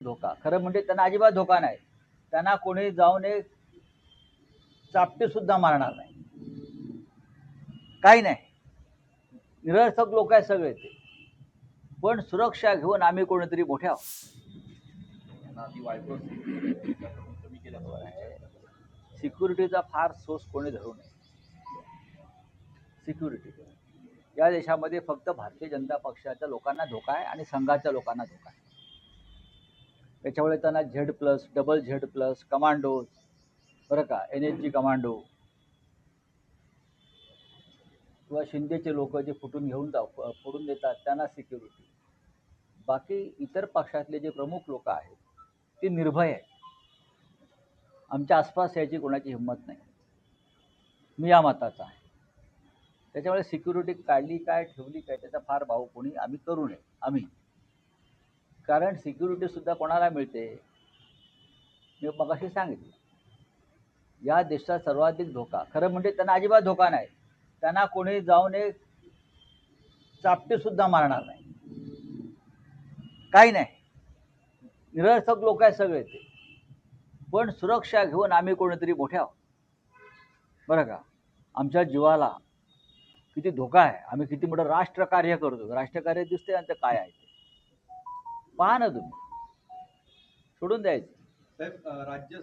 धोका खरं म्हणजे त्यांना अजिबात धोका नाही. त्यांना कोणी जाऊन एक चापटी सुद्धा मारणार नाही, काही नाही. निरर्थक लोक आहे सगळे ते, पण सुरक्षा घेऊन आम्ही कोणीतरी मोठे आहोत. सिक्युरिटीचा फार सोर्स कोणी धरू नये. सिक्युरिटी या देशामध्ये फक्त भारतीय जनता पक्षाच्या लोकांना धोका आहे आणि संघाच्या लोकांना धोका आहे. त्याच्यामुळे त्यांना Z+, डबल Z+, कमांडो, बरं का, NSG कमांडो किंवा शिंदेचे लोक जे फोडून देतात त्यांना सिक्युरिटी. बाकी इतर पक्षातले जे प्रमुख लोक आहेत ते निर्भय आहेत. आमच्या आसपास याची कोणाची हिंमत नाही. मी या मताचा आहे. त्याच्यामुळे सिक्युरिटी काढली काय ठेवली काय त्याचा फार भाव कोणी आम्ही करू नये. आम्ही कारण सिक्युरिटी सुद्धा कोणाला मिळते, मी मगाशी सांगितलं. या देशाचा सर्वाधिक धोका खरं म्हणजे त्यांना अजिबात धोका नाही. त्यांना कोणी जाऊन एक चापटी सुद्धा मारणार नाही, काही नाही. निरर्थक लोक आहे सगळे ते, पण सुरक्षा घेऊन आम्ही कोणीतरी मोठे आहोत. बरं का, आमच्या जीवाला किती धोका आहे. आम्ही किती मोठं राष्ट्रकार्य करतो. राष्ट्रकार्य दिसते आमचं काय आहे ते, पहा ना तुम्ही. सोडून द्यायचं. साहेब, राज्य